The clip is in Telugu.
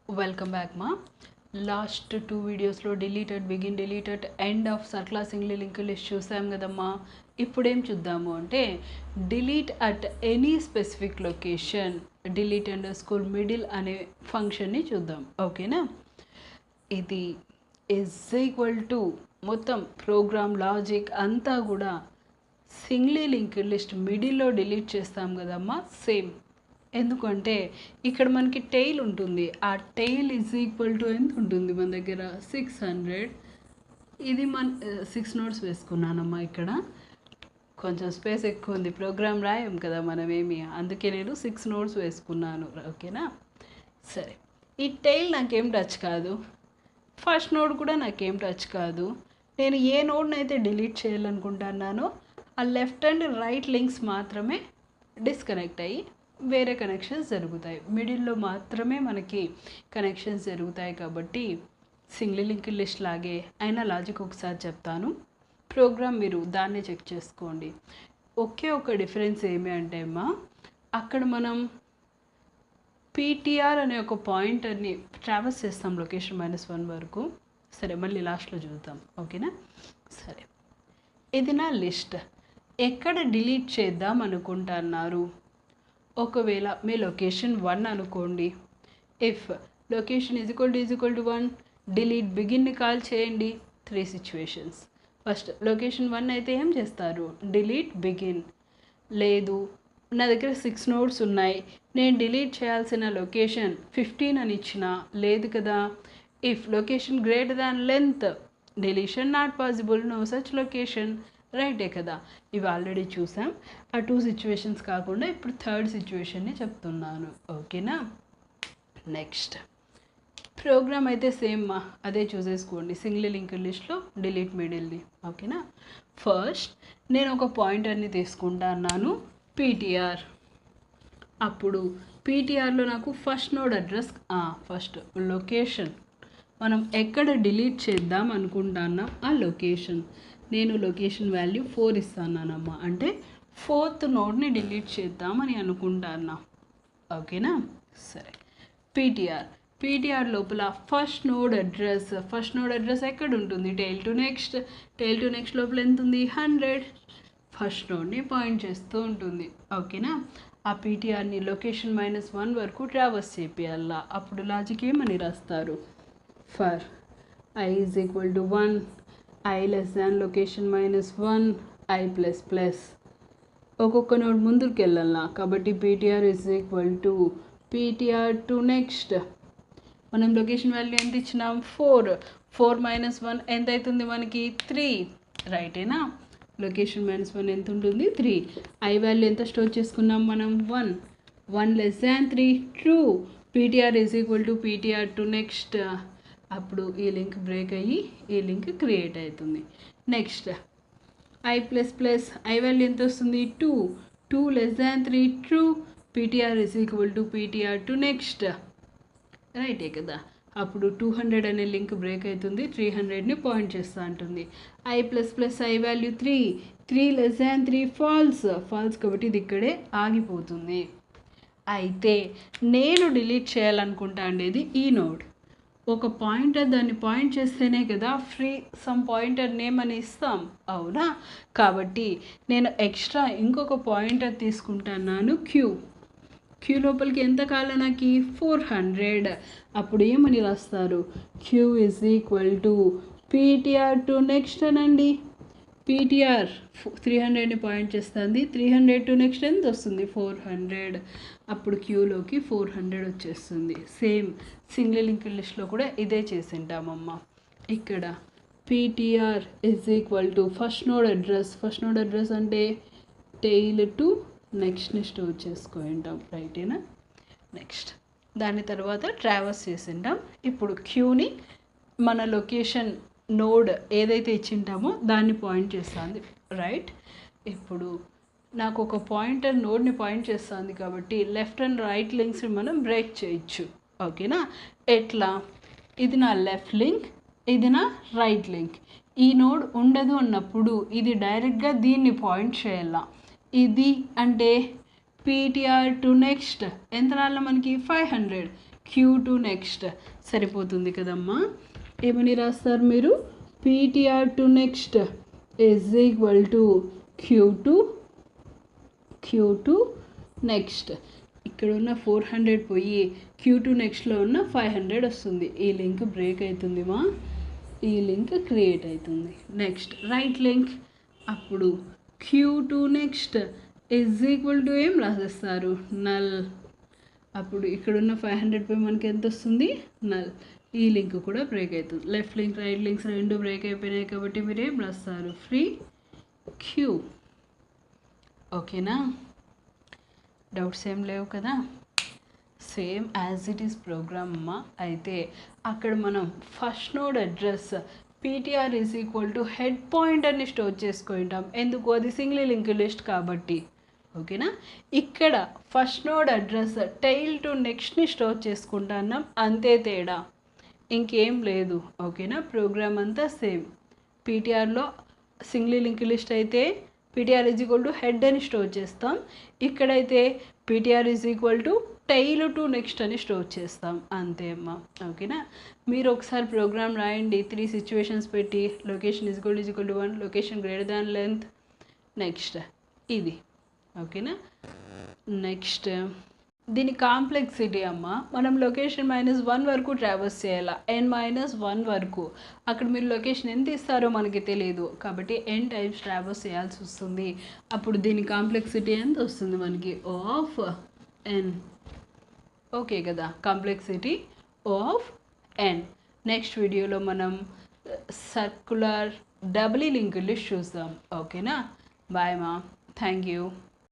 వెల్కమ్ బ్యాక్ మా లాస్ట్ 2 వీడియోస్లో deleted begin deleted end of cerclage single link list చూసాం కదమ్మా. ఇప్పుడేం చూద్దాము అంటే delete at any specific location delete under score middle అనే ఫంక్షన్ని చూద్దాం. ఓకేనా, ఇది ఈజ్ ఈక్వల్ టు మొత్తం ప్రోగ్రామ్ లాజిక్ అంతా కూడా సింగిల్ లింక్ లిస్ట్ మిడిల్లో డిలీట్ చేస్తాం కదమ్మా. సేమ్, ఎందుకంటే ఇక్కడ మనకి టెయిల్ ఉంటుంది. ఆ టెయిల్ ఈజ్ ఈక్వల్ టు ఎంత ఉంటుంది మన దగ్గర 600. ఇది మన 6 నోట్స్ వేసుకున్నానమ్మా. ఇక్కడ కొంచెం స్పేస్ ఎక్కువ ఉంది, ప్రోగ్రామ్ రాయం కదా మనమేమి, అందుకే నేను 6 నోట్స్ వేసుకున్నాను. ఓకేనా, సరే. ఈ టెయిల్ నాకేం టచ్ కాదు, ఫస్ట్ నోడ్ కూడా నాకేం టచ్ కాదు. నేను ఏ నోడ్ని అయితే డిలీట్ చేయాలనుకుంటున్నానో ఆ లెఫ్ట్ అండ్ రైట్ లింక్స్ మాత్రమే డిస్కనెక్ట్ అయ్యి వేరే కనెక్షన్స్ జరుగుతాయి. మిడిల్లో మాత్రమే మనకి కనెక్షన్స్ జరుగుతాయి. కాబట్టి సింగిల్ లింక్ లిస్ట్ లాగే అయినా లాజిక్ ఒకసారి చెప్తాను, ప్రోగ్రామ్ మీరు దాన్నే చెక్ చేసుకోండి. ఒకే ఒక డిఫరెన్స్ ఏమి అంటే అమ్మా, అక్కడ మనం పీటీఆర్ అనే ఒక పాయింటర్ని ట్రావెల్స్ చేస్తాం లొకేషన్ -1 వరకు. సరే, మళ్ళీ లాస్ట్లో చూద్దాం. ఓకేనా, సరే. ఇది నా లిస్ట్. ఎక్కడ డిలీట్ చేద్దాం అనుకుంటున్నారు? ఒకవేళ మీ లొకేషన్ 1 అనుకోండి. If location is equal to 1 delete బిగిన్ని కాల్ చేయండి. 3 సిచ్యువేషన్స్. ఫస్ట్ లొకేషన్ 1 అయితే ఏం చేస్తారు? Delete begin. లేదు, నా దగ్గర 6 నోడ్స్ ఉన్నాయి, నేను డిలీట్ చేయాల్సిన లొకేషన్ 15 అని ఇచ్చిన, లేదు కదా. If location greater than length deletion not possible, no such location. రైటే కదా, ఇవి ఆల్రెడీ చూసాం. ఆ 2 సిచ్యువేషన్స్ కాకుండా ఇప్పుడు 3rd సిచ్యువేషన్ని చెప్తున్నాను. ఓకేనా, నెక్స్ట్ ప్రోగ్రామ్ అయితే సేమ్ మా, అదే చూసేసుకోండి. సింగిల్ లింక్ లిస్ట్లో డిలీట్ మిడిల్ది. ఓకేనా, ఫస్ట్ నేను ఒక పాయింటర్ని తీసుకుంటున్నాను పీటీఆర్. అప్పుడు పీటీఆర్లో నాకు first node address, first location మనం ఎక్కడ డిలీట్ చేద్దాం అనుకుంటున్నాం ఆ లొకేషన్. నేను లొకేషన్ వాల్యూ 4 ఇస్తానమ్మా, అంటే 4th నోడ్ని డిలీట్ చేద్దామని అనుకుంటున్నా. ఓకేనా, సరే. పీటీఆర్ లోపల ఫస్ట్ నోడ్ అడ్రస్ ఎక్కడ ఉంటుంది? టెయిల్ టు నెక్స్ట్ లోపల ఎంత ఉంది? 100. ఫస్ట్ నోడ్ని పాయింట్ చేస్తూ ఉంటుంది. ఓకేనా, ఆ పీటీఆర్ని లొకేషన్ -1 వరకు ట్రావర్స్ చేపియాలా. అప్పుడు లాజిక్ ఏమని రాస్తారు? For I is equal to 1, I less than location -1, I plus plus. ఒక్కొక్క నోడ్ ముందుకు వెళ్ళాలా, కాబట్టి PTR is equal to PTR to next. మనం లొకేషన్ వాల్యూ ఎంత ఇచ్చినాం? 4 -1 ఎంత అవుతుంది మనకి? 3. రైటేనా? లొకేషన్ -1 ఎంత ఉంటుంది? 3. ఐ వాల్యూ ఎంత స్టోర్ చేసుకున్నాం మనం? 1 less than 3 true. PTR is equal to PTR to next. అప్పుడు ఈ లింక్ బ్రేక్ అయ్యి ఈ లింక్ క్రియేట్ అవుతుంది. నెక్స్ట్ ఐ వాల్యూ ఎంత వస్తుంది? 2 less than 3 true. PTR is equal to PTR to next. రైటే కదా, అప్పుడు 200 అనే లింక్ బ్రేక్ అవుతుంది, 300ని పాయింట్ చేస్తూ ఉంటుంది. I value 3 less than 3 falls కాబట్టి ఇది ఇక్కడే ఆగిపోతుంది. అయితే నేను డిలీట్ చేయాలనుకుంటా ఉండేది ఈ నోడ్. ఒక పాయింటర్ దాన్ని పాయింట్ చేస్తేనే కదా ఫ్రీ సమ్ పాయింటర్ నేమ్ అని ఇస్తాం, అవునా? కాబట్టి నేను ఎక్స్ట్రా ఇంకొక పాయింటర్ తీసుకుంటున్నాను క్యూ లోపలికి ఎంత కాలం నాకు? 400. అప్పుడు ఏమని రాస్తారు? Q is equal to PTR to next అనండి. పీటీఆర్ 300ని పాయింట్ చేస్తుంది, 300 టు నెక్స్ట్ ఎంత వస్తుంది? 400. అప్పుడు క్యూలోకి 400 వచ్చేస్తుంది. సేమ్ సింగిల్ లింక్ లిస్ట్లో కూడా ఇదే చేసింటామమ్మా. ఇక్కడ PTR is equal to first node address అంటే టెయిల్ టు నెక్స్ట్ని స్టోర్ చేసుకుంటాం. రైటేనా? నెక్స్ట్ దాని తర్వాత ట్రావర్స్ చేసింటాం. ఇప్పుడు క్యూని మన లొకేషన్ నోడ్ ఏదైతే ఇచ్చింటామో దాన్ని పాయింట్ చేస్తుంది. రైట్, ఇప్పుడు నాకు ఒక పాయింటర్ నోడ్ని పాయింట్ చేస్తుంది కాబట్టి లెఫ్ట్ అండ్ రైట్ లింక్స్ని మనం బ్రేక్ చేయొచ్చు. ఓకేనా, ఎట్లా? ఇది నా లెఫ్ట్ లింక్, ఇది నా రైట్ లింక్. ఈ నోడ్ ఉండదు అన్నప్పుడు ఇది డైరెక్ట్గా దీన్ని పాయింట్ చేయాల. ఇది అంటే పీటీఆర్ టు నెక్స్ట్ ఎంత రాళ్ళ మనకి? 500. Q2 నెక్స్ట్ సరిపోతుంది కదమ్మా. ఏమని రాస్తారు మీరు? PTR to next is equal to Q2 next. ఇక్కడ ఉన్న 400 పోయి Q2 నెక్స్ట్లో ఉన్న 500 వస్తుంది. ఈ లింక్ బ్రేక్ అవుతుంది మా, ఈ లింక్ క్రియేట్ అవుతుంది. Next right link. అప్పుడు Q2 next is equal to ఏం రాసేస్తారు? నల్. అప్పుడు ఇక్కడున్న 500 పై మనకి ఎంత వస్తుంది? నల్. ఈ లింక్ కూడా బ్రేక్ అవుతుంది. లెఫ్ట్ లింక్ రైట్ లింక్స్ రెండు బ్రేక్ అయిపోయినాయి కాబట్టి మీరు ఏం రాస్తారు? Free queue. ఓకేనా? డౌట్స్ ఏం లేవు కదా? Same as it is program అమ్మ. అయితే అక్కడ మనం first node address PTR is equal to head పాయింటర్ని స్టోర్ చేసుకుంటాం. ఎందుకు? అది సింగిల్ లింక్ లిస్ట్ కాబట్టి. ఓకేనా? ఇక్కడ first node address tail to నెక్స్ట్ని స్టోర్ చేసుకుంటున్నాం, అంతే తేడా, ఇంకేం లేదు. ఓకేనా? ప్రోగ్రామ్ అంతా సేమ్. పీటీఆర్లో సింగిల్ లింక్ లిస్ట్ అయితే PTR is equal to head అని స్టోర్ చేస్తాం. ఇక్కడైతే PTR is equal to tail to next అని స్టోర్ చేస్తాం, అంతే అమ్మా. ఓకేనా? మీరు ఒకసారి ప్రోగ్రామ్ రాయండి, 3 సిచ్యువేషన్స్ పెట్టి location is equal to 1, location greater than length, next ఇది. ఓకేనా? నెక్స్ట్ దీని కాంప్లెక్సిటీ అమ్మ, మనం లొకేషన్ -1 వరకు ట్రావర్స్ చేయాలి, n-1 వరకు. అక్కడ మీరు లొకేషన్ ఎంత ఇస్తారో మనకి తెలియదు కాబట్టి n టైమ్స్ ట్రావర్స్ చేయాల్సి వస్తుంది. అప్పుడు దీని కాంప్లెక్సిటీ ఎంత వస్తుంది మనకి? O of n. ఓకే కదా? Complexity O of n. Next వీడియోలో మనం సర్కులర్ డబుల్ లింక్ లిస్ట్ చూద్దాం. ఓకేనా? బాయ్ మా, థ్యాంక్ యూ.